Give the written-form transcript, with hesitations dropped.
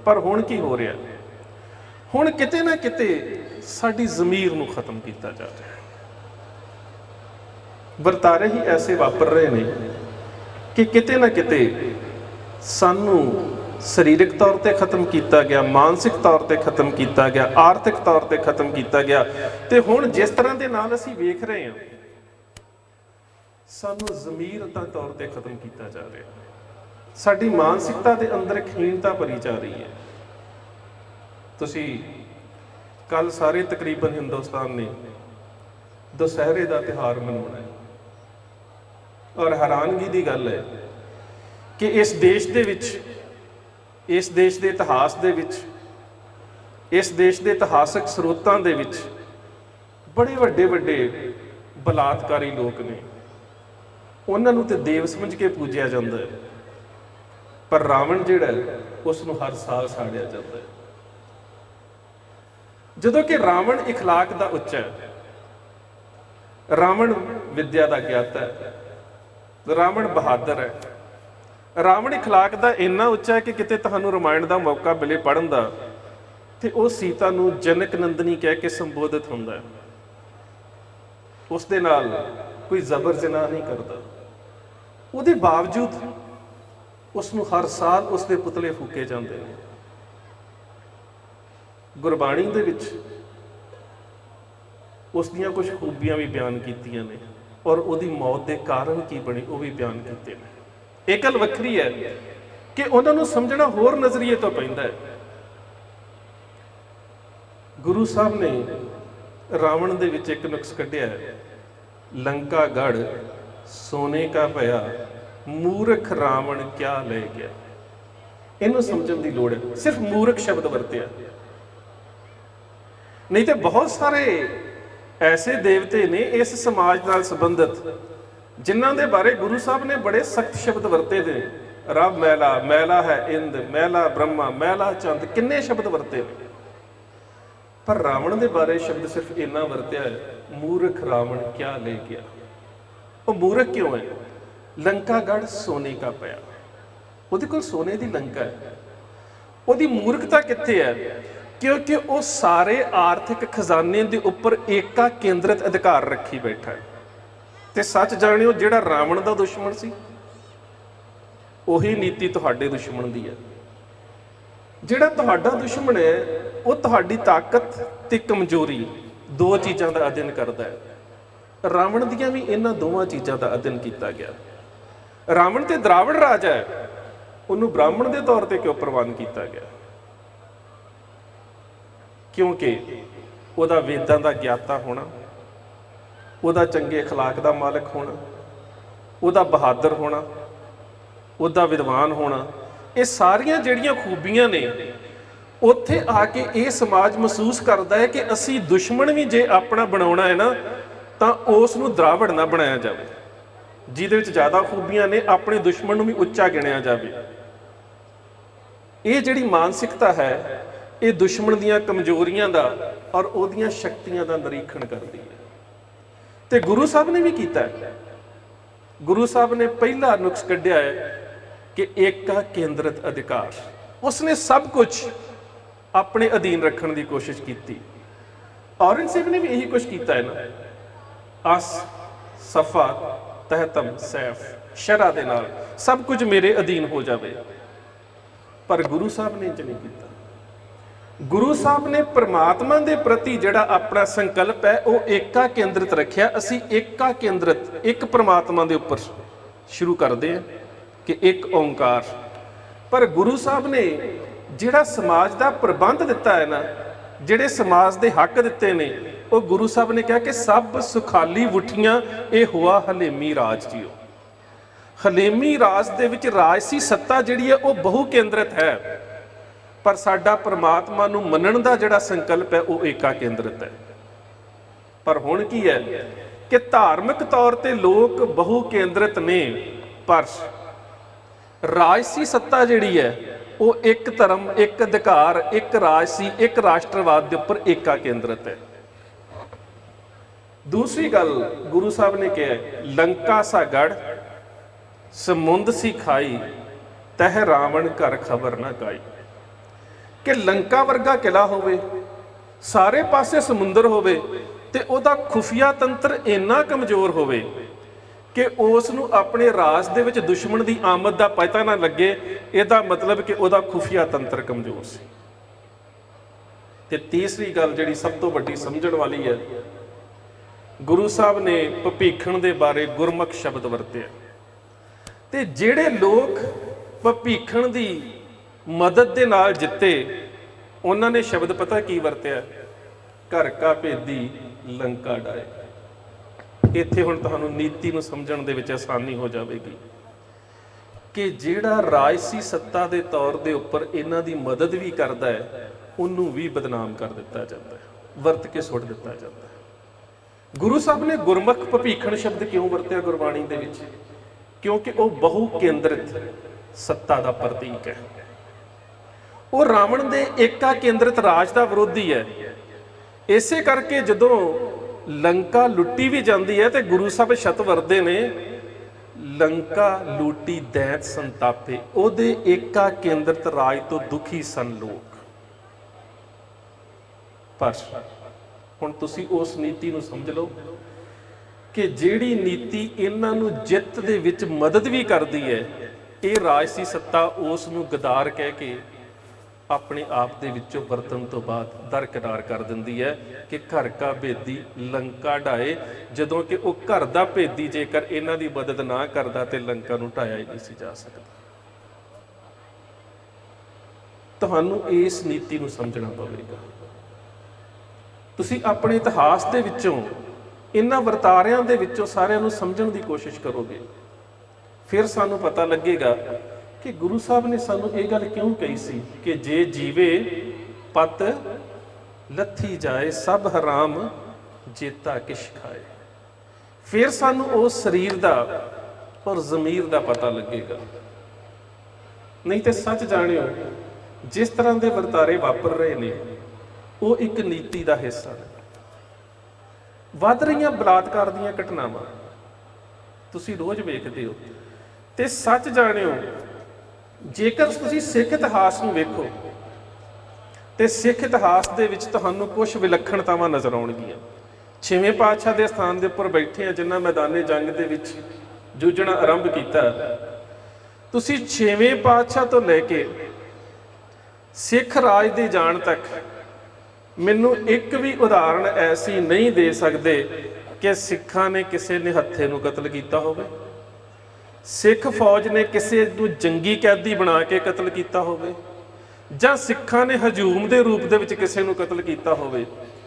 पर हुण की हो रहा, हुण किते ना किते साडी ज़मीर नूं खत्म किया जा रहा है। वरतारे ही ऐसे वापर रहे ने कि किते ना किते सानू सरीरक तौर पर खत्म किया गया, मानसिक तौर पर खत्म किया गया, आर्थिक तौर पर खत्म किया गया। तो हुण जिस तरह के नाल असीं वेख रहे हैं, सानू ज़मीरता तौर पर खत्म किया जा रहा है। साडी मानसिकता के अंदर एक हीनता भरी जा रही है। तुसीं कल सारे तकरीबन हिंदुस्तान ने दशहरे का त्यौहार मनाउणा है, और हैरानगी की गल है कि इस देश के इतिहास दे विच, इस देश के इतिहासक स्रोतों के विच बड़े वड्डे वड्डे बलात्कारी लोग ने, उन्होंने तो देव समझ के पूजिया जाता है, पर रावण जिहड़ा है उसनूं हर साल साड़िया जाता है। जदों कि रावण इखलाक का उच्चा है, रावण विद्या का ज्ञाता है, रावण बहादुर है, रावण इखलाक का इन्ना उच्चा है कि किते तुहानूं रामायण का मौका मिले पढ़न का, तो वह सीता नूं जनक नंदनी कह के संबोधित होंदा है। उसदे नाल कोई जबर जनाह नहीं करता, उसदे बावजूद उसनूं हर साल उसके पुतले फूके जाते हैं। गुरबाणी दे विच उसदियां कुछ खूबियां भी बयान कीतियां ने, और उसदी मौत के कारण की बने वो भी बयान किए हैं। एक गल वक्री है कि उन्होंने समझना होर नज़रिए तो पैंदा है। गुरु साहब ने रावण दे विच एक नुक्स कढ़िया है, लंका गढ़ सोने का पया, मूर्ख रावण क्या ले गया। इनू समझण की लोड़ है। सिर्फ मूर्ख शब्द वरतिया, नहीं तो बहुत सारे ऐसे देवते ने इस समाज नाल संबंधित जिन्हां दे बारे गुरु साहब ने बड़े सख्त शब्द वरते ने। रब मैला, मैला है इंद, मैला ब्रह्मा, मैला चंद, किन्ने शब्द वरते ने, पर रावण के बारे शब्द सिर्फ इन्ना वरत्या है, मूर्ख रावण क्या ले गया। वो मूर्ख क्यों है? लंका गढ़ सोने का पया, ਉਹਦੇ ਕੋਲ सोने की लंका है। ਉਹਦੀ मूर्खता कित्थे है? क्योंकि वो सारे आर्थिक खजाने के उपर एका केंद्रित अधिकार रखी बैठा है। तो सच जानियो, जिहड़ा रावण का दुश्मन सी उही नीति तुहाडे दुश्मन की है। जिहड़ा तुहाडा दुश्मन है वो तुहाडी ताकत ते कमजोरी दो चीज़ों का अध्ययन करता है। रावण दियां भी इन्हां दोवां चीज़ों का अध्ययन किया गया। रावण तो द्रावड़ राजा है, उन्होंने ब्राह्मण के तौर पर क्यों प्रवान किया गया? क्योंकि वह वेदां का ज्ञाता होना, वह चंगे अखलाक का मालिक होना, वह बहादुर होना, वह विद्वान होना, ये सारियां जिहड़ियां खूबियां ने उत्थे आके ये समाज महसूस करता है कि असी दुश्मन भी जे अपना बनाउणा है ना, तो उसनूं द्रावड़ ना बनाया जाए, जिहदे विच ज़्यादा खूबियां ने, अपने दुश्मन नूं भी उच्चा गिणिया जाए। ये जिहड़ी मानसिकता है ये दुश्मन दीयां कमजोरियां दा और उहदियां शक्तियां दा निरीखण करती है। तो गुरु साहब ने भी किया है। गुरु साहब ने पहला नुक्स कढ़िया है कि एका केंद्रित अधिकार। उसने सब कुछ अपने अधीन रखने की कोशिश की। औरंगजेब ने भी यही कुछ किया है ना, अस सफा तहतम सैफ, शरा दे नाल सब कुछ मेरे अधीन हो जाए, पर गुरु साहब ने इंज नहीं किया। गुरु साहब ने परमात्मा के प्रति जिहड़ा अपना संकल्प है वो एका केंद्रित रखिया। असी एका केंद्रित एक परमात्मा के उपर शुरू करते हैं कि एक ओंकार, पर गुरु साहब ने जिहड़ा समाज का प्रबंध दिता है ना, जिहड़े समाज के हक दिते ने, वो गुरु साहब ने कहा कि सब सुखाली उठियां ये हुआ हलेमी राज जियो। हलेमी राज दे विच राजसी सत्ता जिहड़ी है वो बहु केंद्रित है, पर साडा परमात्मा नूं मनण दा जिहड़ा संकल्प है वो एका केंद्रित है। पर हुण की है कि धार्मिक तौर ते लोग बहु केंद्रित ने, पर राजसी सत्ता जिहड़ी है वो एक धर्म, एक अधिकार, एक राजसी, एक राष्ट्रवाद के उपर एका केंद्रित है। दूसरी गल गुरु साहब ने कहा, लंका सा गढ़ समुंद सी खाई, तह रावण घर खबर ना काई। ਕਿ ਲੰਕਾ ਵਰਗਾ ਕਿਲਾ ਹੋਵੇ, ਸਾਰੇ ਪਾਸੇ ਸਮੁੰਦਰ ਹੋਵੇ ਤੇ ਉਹਦਾ ਖੁਫੀਆ ਤੰਤਰ ਇੰਨਾ ਕਮਜ਼ੋਰ ਹੋਵੇ ਕਿ ਉਸ ਨੂੰ ਆਪਣੇ ਰਾਜ ਦੇ ਵਿੱਚ ਦੁਸ਼ਮਣ ਦੀ ਆਮਦ ਦਾ ਪਤਾ ਨਾ ਲੱਗੇ। ਇਹਦਾ ਮਤਲਬ ਕਿ ਉਹਦਾ ਖੁਫੀਆ ਤੰਤਰ ਕਮਜ਼ੋਰ ਸੀ। ਤੇ ਤੀਸਰੀ ਗੱਲ ਜਿਹੜੀ ਸਭ ਤੋਂ ਵੱਡੀ ਸਮਝਣ ਵਾਲੀ ਹੈ, ਗੁਰੂ ਸਾਹਿਬ ਨੇ ਭਪੀਖਣ ਦੇ ਬਾਰੇ ਗੁਰਮੁਖ ਸ਼ਬਦ ਵਰਤਿਆ। ਤੇ ਜਿਹੜੇ ਲੋਕ ਭਪੀਖਣ ਦੀ ਮਦਦ ਦੇ ਨਾਲ ਜਿੱਤੇ, ਉਹਨਾਂ ਨੇ ਸ਼ਬਦ ਪਤਾ ਕੀ ਵਰਤਿਆ? ਘਰ ਕਾ ਭੇਦੀ ਲੰਕਾ ਡਾਏ। ਇੱਥੇ ਹੁਣ ਤੁਹਾਨੂੰ ਨੀਤੀ ਨੂੰ ਸਮਝਣ ਦੇ ਵਿੱਚ ਆਸਾਨੀ ਹੋ ਜਾਵੇਗੀ ਕਿ ਜਿਹੜਾ ਰਾਜਸੀ ਸੱਤਾ ਦੇ ਤੌਰ ਦੇ ਉੱਪਰ ਇਹਨਾਂ ਦੀ ਮਦਦ ਵੀ ਕਰਦਾ ਹੈ, ਉਹਨੂੰ ਵੀ ਬਦਨਾਮ ਕਰ ਦਿੱਤਾ ਜਾਂਦਾ ਹੈ, ਵਰਤ ਕੇ ਸੁੱਟ ਦਿੱਤਾ ਜਾਂਦਾ ਹੈ। ਗੁਰੂ ਸਾਹਿਬ ਨੇ ਗੁਰਮੁਖ ਭਪੀਖਣ ਸ਼ਬਦ ਕਿਉਂ ਵਰਤਿਆ ਗੁਰਬਾਣੀ ਦੇ ਵਿੱਚ? ਕਿਉਂਕਿ ਉਹ ਬਹੁ ਕੇਂਦਰਿਤ ਸੱਤਾ ਦਾ ਪ੍ਰਤੀਕ ਹੈ। ਉਹ ਰਾਵਣ ਦੇ ਏਕਾ ਕੇਂਦਰਿਤ ਰਾਜ ਦਾ ਵਿਰੋਧੀ ਹੈ। ਇਸੇ ਕਰਕੇ ਜਦੋਂ ਲੰਕਾ ਲੁੱਟੀ ਵੀ ਜਾਂਦੀ ਹੈ ਤੇ ਗੁਰੂ ਸਾਹਿਬ ਸ਼ਬਦ ਵਰਤਦੇ ਨੇ, ਲੰਕਾ ਲੂਟੀ ਦੈਂਤ ਸੰਤਾਪੇ। ਉਹਦੇ ਏਕਾ ਕੇਂਦਰਿਤ ਰਾਜ ਤੋਂ ਦੁਖੀ ਸਨ ਲੋਕ। ਪਰ ਹੁਣ ਤੁਸੀਂ ਉਸ ਨੀਤੀ ਨੂੰ ਸਮਝ ਲਓ ਕਿ ਜਿਹੜੀ ਨੀਤੀ ਇਹਨਾਂ ਨੂੰ ਜਿੱਤ ਦੇ ਵਿੱਚ ਮਦਦ ਵੀ ਕਰਦੀ ਹੈ, ਇਹ ਰਾਜਸੀ ਸੱਤਾ ਉਸ ਨੂੰ ਗਦਾਰ ਕਹਿ ਕੇ ਆਪਣੇ ਆਪ ਦੇ ਵਿੱਚੋਂ ਵਰਤਣ ਤੋਂ ਬਾਅਦ ਦਰਕਿਨਾਰ ਕਰ ਦਿੰਦੀ ਹੈ ਕਿ ਘਰ ਕਾ ਭੇਦੀ ਲੰਕਾ ਢਾਏ। ਜਦੋਂ ਕਿ ਉਹ ਘਰ ਦਾ ਭੇਦੀ ਜੇਕਰ ਇਹਨਾਂ ਦੀ ਮਦਦ ਨਾ ਕਰਦਾ ਤੇ ਲੰਕਾ ਨੂੰ ਢਾਇਆ ਹੀ ਨਹੀਂ ਸੀ ਜਾ ਸਕਦਾ। ਤੁਹਾਨੂੰ ਇਸ ਨੀਤੀ ਨੂੰ ਸਮਝਣਾ ਪਵੇਗਾ। ਤੁਸੀਂ ਆਪਣੇ ਇਤਿਹਾਸ ਦੇ ਵਿੱਚੋਂ, ਇਹਨਾਂ ਵਰਤਾਰਿਆਂ ਦੇ ਵਿੱਚੋਂ ਸਾਰਿਆਂ ਨੂੰ ਸਮਝਣ ਦੀ ਕੋਸ਼ਿਸ਼ ਕਰੋਗੇ, ਫਿਰ ਸਾਨੂੰ ਪਤਾ ਲੱਗੇਗਾ ਕਿ ਗੁਰੂ ਸਾਹਿਬ ਨੇ ਸਾਨੂੰ ਇਹ ਗੱਲ ਕਿਉਂ ਕਹੀ ਸੀ ਕਿ ਜੇ ਜੀਵੇ ਪਤ ਲੱਥੀ ਜਾਏ, ਸਭ ਹਰਾਮ ਜੇਤਾ ਕਿਛ ਖਾਏ। ਫਿਰ ਸਾਨੂੰ ਉਸ ਸਰੀਰ ਦਾ ਔਰ ਜ਼ਮੀਰ ਦਾ ਪਤਾ ਲੱਗੇਗਾ। ਨਹੀਂ ਤੇ ਸੱਚ ਜਾਣਿਓ, ਜਿਸ ਤਰ੍ਹਾਂ ਦੇ ਵਰਤਾਰੇ ਵਾਪਰ ਰਹੇ ਨੇ, ਉਹ ਇੱਕ ਨੀਤੀ ਦਾ ਹਿੱਸਾ ਨੇ। ਵੱਧ ਰਹੀਆਂ ਬਲਾਤਕਾਰ ਦੀਆਂ ਘਟਨਾਵਾਂ ਤੁਸੀਂ ਰੋਜ਼ ਵੇਖਦੇ ਹੋ। ਤੇ ਸੱਚ ਜਾਣਿਓ, ਜੇਕਰ ਤੁਸੀਂ ਸਿੱਖ ਇਤਿਹਾਸ ਨੂੰ ਵੇਖੋ ਤੇ ਸਿੱਖ ਇਤਿਹਾਸ ਦੇ ਵਿੱਚ ਤੁਹਾਨੂੰ ਕੁਝ ਵਿਲੱਖਣਤਾਵਾਂ ਨਜ਼ਰ ਆਉਣਗੀਆਂ। 6ਵੇਂ ਪਾਤਸ਼ਾਹ ਦੇ ਸਥਾਨ ਦੇ ਉੱਪਰ ਬੈਠੇ ਆ, ਜਿਨ੍ਹਾਂ ਮੈਦਾਨੇ ਜੰਗ ਦੇ ਵਿੱਚ ਜੂਝਣਾ ਆਰੰਭ ਕੀਤਾ। ਤੁਸੀਂ 6ਵੇਂ ਪਾਤਸ਼ਾਹ ਤੋਂ ਲੈ ਕੇ ਸਿੱਖ ਰਾਜ ਦੇ ਜਾਣ ਤੱਕ ਮੈਨੂੰ ਇੱਕ ਵੀ ਉਦਾਹਰਣ ਐਸੀ ਨਹੀਂ ਦੇ ਸਕਦੇ ਕਿ ਸਿੱਖਾਂ ਨੇ ਕਿਸੇ ਨਿਹੱਥੇ ਨੂੰ ਕਤਲ ਕੀਤਾ ਹੋਵੇ, ਸਿੱਖ ਫੌਜ ਨੇ ਕਿਸੇ ਨੂੰ ਜੰਗੀ ਕੈਦੀ ਬਣਾ ਕੇ ਕਤਲ ਕੀਤਾ ਹੋਵੇ, ਜਾਂ ਸਿੱਖਾਂ ਨੇ ਹਜੂਮ ਦੇ ਰੂਪ ਦੇ ਵਿੱਚ ਕਿਸੇ ਨੂੰ ਕਤਲ ਕੀਤਾ ਹੋਵੇ।